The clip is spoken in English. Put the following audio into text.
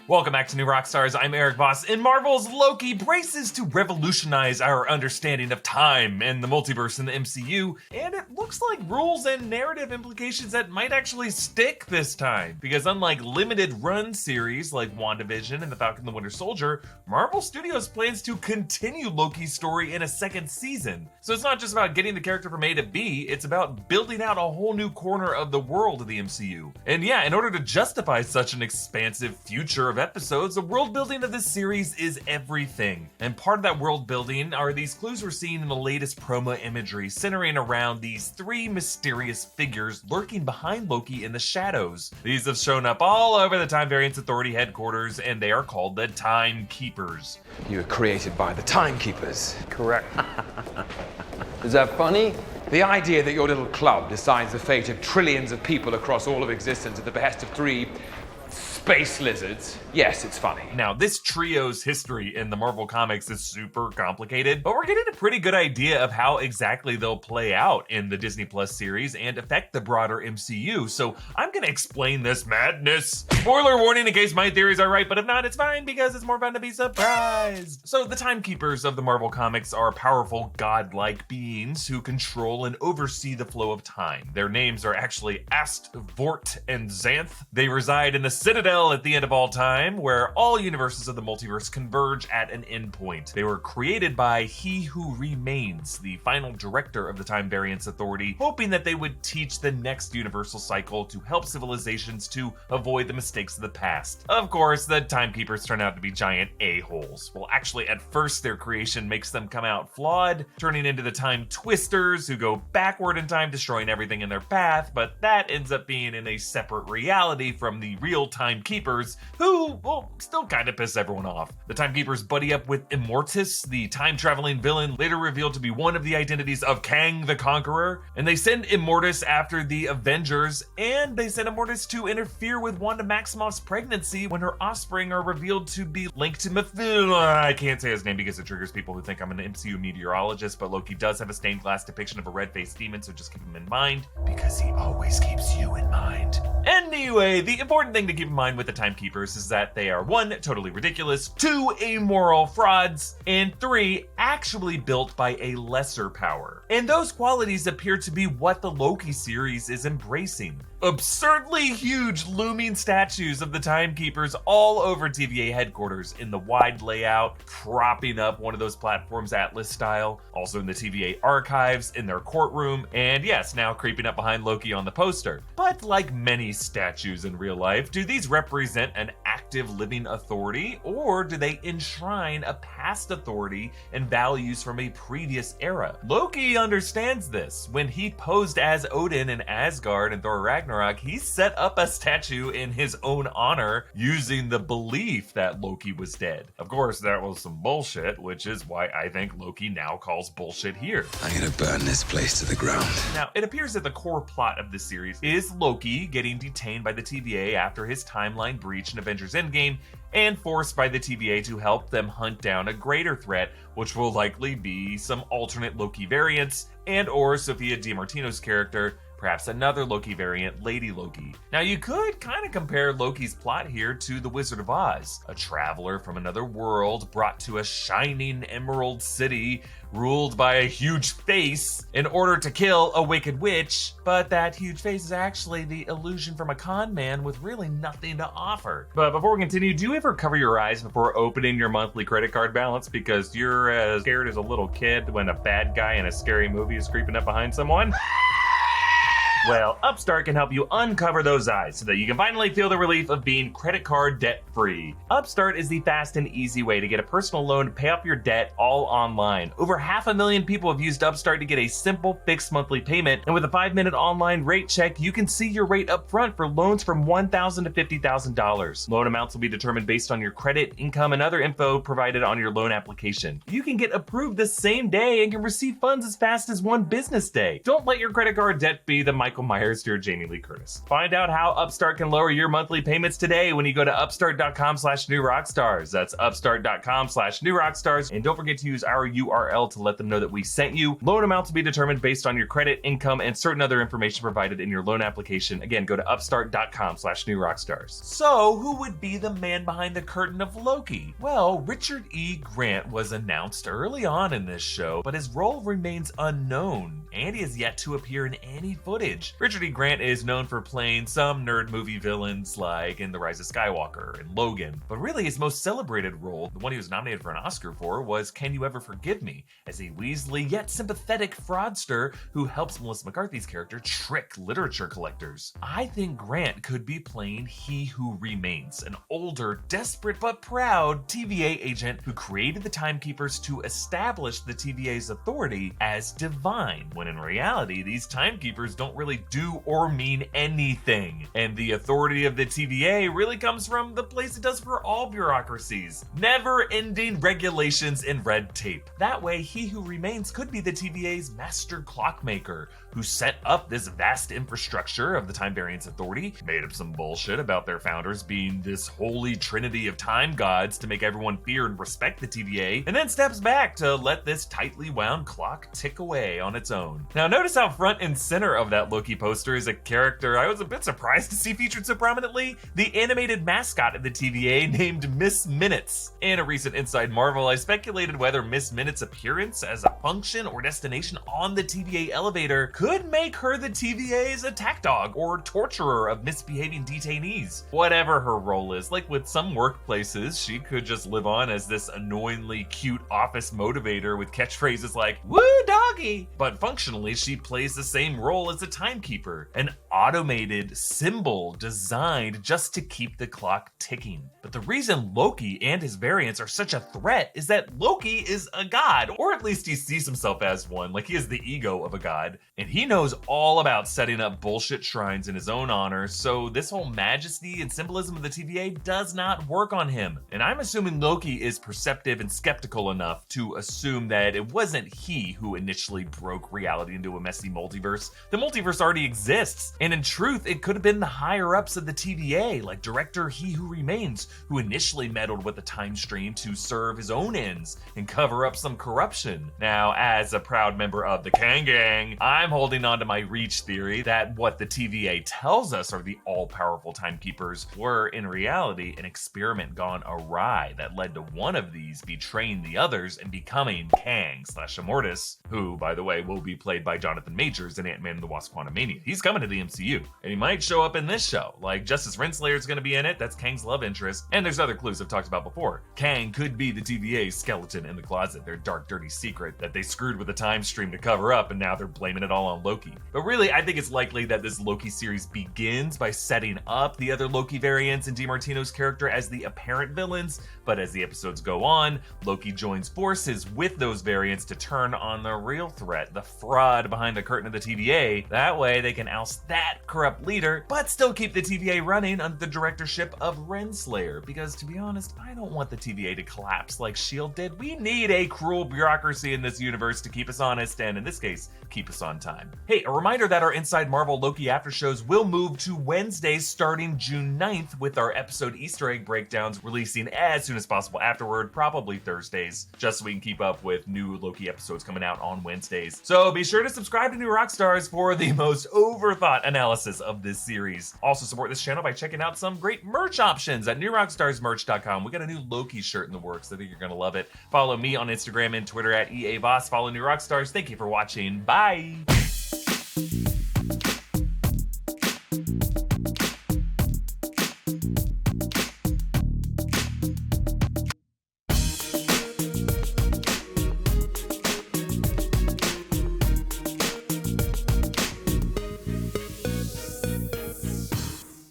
Welcome back to New Rockstars. I'm Eric Voss, and Marvel's Loki braces to revolutionize our understanding of time and the multiverse in the MCU, and it looks like rules and narrative implications that might actually stick this time. Because unlike limited run series like WandaVision and The Falcon and the Winter Soldier, Marvel Studios plans to continue Loki's story in a second season. So it's not just about getting the character from A to B, it's about building out a whole new corner of the world of the MCU. And yeah, in order to justify such an expansive future of episodes, the world building of this series is everything. And part of that world building are these clues we're seeing in the latest promo imagery, centering around these three mysterious figures lurking behind Loki in the shadows. These have shown up all over the Time Variance Authority headquarters, and they are called the Time Keepers. You were created by the Time Keepers. Correct. Is that funny? The idea that your little club decides the fate of trillions of people across all of existence at the behest of three space lizards. Yes, it's funny. Now, this trio's history in the Marvel Comics is super complicated, but we're getting a pretty good idea of how exactly they'll play out in the Disney Plus series and affect the broader MCU, so I'm gonna explain this madness. Spoiler warning in case my theories are right, but if not, it's fine because it's more fun to be surprised. So the Time Keepers of the Marvel Comics are powerful, godlike beings who control and oversee the flow of time. Their names are actually Ast, Vort, and Xanth. They reside in the Citadel at the end of all time, where all universes of the multiverse converge at an endpoint. They were created by He Who Remains, the final director of the Time Variance Authority, hoping that they would teach the next universal cycle to help civilizations to avoid the mistakes of the past. Of course, the Timekeepers turn out to be giant a-holes. Well, actually, at first their creation makes them come out flawed, turning into the Time Twisters, who go backward in time, destroying everything in their path, but that ends up being in a separate reality from the real Timekeepers, who, well, still kind of piss everyone off. The Timekeepers buddy up with Immortus, the time-traveling villain later revealed to be one of the identities of Kang the Conqueror, and they send Immortus after the Avengers, and they send Immortus to interfere with Wanda Maximoff's pregnancy when her offspring are revealed to be linked to I can't say his name because it triggers people who think I'm an MCU meteorologist, but Loki does have a stained glass depiction of a red-faced demon, so just keep him in mind, because he always keeps you in mind. Anyway, the important thing to keep in mind with the Timekeepers is that they are 1, totally ridiculous, 2, immoral frauds, and 3, actually built by a lesser power. And those qualities appear to be what the Loki series is embracing. Absurdly huge looming statues of the Timekeepers all over TVA headquarters in the wide layout, propping up one of those platforms Atlas style, also in the TVA archives, in their courtroom, and yes, now creeping up behind Loki on the poster. But like many statues in real life, do these represent an active living authority, or do they enshrine a past authority and values from a previous era? Loki understands this. When he posed as Odin in Asgard and Thor Ragnarok, he set up a statue in his own honor using the belief that Loki was dead. Of course, that was some bullshit, which is why I think Loki now calls bullshit here. I'm gonna burn this place to the ground. Now, it appears that the core plot of this series is Loki getting detained by the TVA after his timeline breach in Avengers Endgame and forced by the TVA to help them hunt down a greater threat, which will likely be some alternate Loki variants and or Sophia DiMartino's character, perhaps another Loki variant, Lady Loki. Now, you could kind of compare Loki's plot here to The Wizard of Oz, a traveler from another world brought to a shining emerald city ruled by a huge face in order to kill a wicked witch, but that huge face is actually the illusion from a con man with really nothing to offer. But before we continue, do you ever cover your eyes before opening your monthly credit card balance because you're as scared as a little kid when a bad guy in a scary movie is creeping up behind someone? Well, Upstart can help you uncover those eyes so that you can finally feel the relief of being credit card debt-free. Upstart is the fast and easy way to get a personal loan to pay off your debt all online. Over 500,000 people have used Upstart to get a simple fixed monthly payment, and with a 5-minute online rate check, you can see your rate up front for loans from $1,000 to $50,000. Loan amounts will be determined based on your credit, income, and other info provided on your loan application. You can get approved the same day and can receive funds as fast as one business day. Don't let your credit card debt be the Michael Myers to your Jamie Lee Curtis. Find out how Upstart can lower your monthly payments today when you go to upstart.com/newrockstars. That's upstart.com/newrockstars. And don't forget to use our URL to let them know that we sent you. Loan amount to be determined based on your credit, income, and certain other information provided in your loan application. Again, go to upstart.com/newrockstars. So, who would be the man behind the curtain of Loki? Well, Richard E. Grant was announced early on in this show, but his role remains unknown, and he has yet to appear in any footage. Richard E. Grant is known for playing some nerd movie villains like in The Rise of Skywalker and Logan, but really his most celebrated role, the one he was nominated for an Oscar for, was Can You Ever Forgive Me, as a Weasley yet sympathetic fraudster who helps Melissa McCarthy's character trick literature collectors. I think Grant could be playing He Who Remains, an older, desperate but proud TVA agent who created the Timekeepers to establish the TVA's authority as divine, when in reality, these Timekeepers don't really do or mean anything. And the authority of the TVA really comes from the place it does for all bureaucracies: never-ending regulations and red tape. That way, He Who Remains could be the TVA's master clockmaker, who set up this vast infrastructure of the Time Variance Authority, made up some bullshit about their founders being this holy trinity of time gods to make everyone fear and respect the TVA, and then steps back to let this tightly wound clock tick away on its own. Now notice how front and center of that Loki poster is a character I was a bit surprised to see featured so prominently: the animated mascot of the TVA named Miss Minutes. In a recent Inside Marvel, I speculated whether Miss Minutes' appearance as a function or destination on the TVA elevator could make her the TVA's attack dog or torturer of misbehaving detainees. Whatever her role is, like with some workplaces, she could just live on as this annoyingly cute office motivator with catchphrases like, "Woo doggy!" But functionally, she plays the same role as a timekeeper, an automated symbol designed just to keep the clock ticking. But the reason Loki and his variants are such a threat is that Loki is a god, or at least he sees himself as one, like he has the ego of a god, and he knows all about setting up bullshit shrines in his own honor, so this whole majesty and symbolism of the TVA does not work on him. And I'm assuming Loki is perceptive and skeptical enough to assume that it wasn't he who initially broke reality into a messy multiverse. The multiverse already exists, and in truth, it could have been the higher-ups of the TVA, like director He Who Remains, who initially meddled with the time stream to serve his own ends and cover up some corruption. Now, as a proud member of the Kang Gang, I'm holding on to my Reach theory that what the TVA tells us are the all-powerful Timekeepers were, in reality, an experiment gone awry that led to one of these betraying the others and becoming Kang/Immortus, who, by the way, will be played by Jonathan Majors in Ant-Man and the Wasp: Quantumania. He's coming to the MCU, and he might show up in this show. Like, Justice Renslayer is going to be in it, that's Kang's love interest, and there's other clues I've talked about before. Kang could be the TVA's skeleton in the closet, their dark, dirty secret that they screwed with the time stream to cover up, and now they're blaming it all on Loki. But really, I think it's likely that this Loki series begins by setting up the other Loki variants and DiMartino's character as the apparent villains, but as the episodes go on, Loki joins forces with those variants to turn on the real threat, the fraud behind the curtain of the TVA. That way, they can oust that corrupt leader, but still keep the TVA running under the directorship of Renslayer, because to be honest, I don't want the TVA to collapse like S.H.I.E.L.D. did. We need a cruel bureaucracy in this universe to keep us honest, and in this case, keep us on time. Hey, a reminder that our Inside Marvel Loki after shows will move to Wednesdays starting June 9th, with our episode Easter egg breakdowns releasing as soon as possible afterward, probably Thursdays, just so we can keep up with new Loki episodes coming out on Wednesdays. So be sure to subscribe to New Rockstars for the most overthought analysis of this series. Also support this channel by checking out some great merch options at newrockstarsmerch.com. We got a new Loki shirt in the works. I think you're gonna love it. Follow me on Instagram and Twitter at EAVoss. Follow New Rockstars. Thank you for watching. Bye.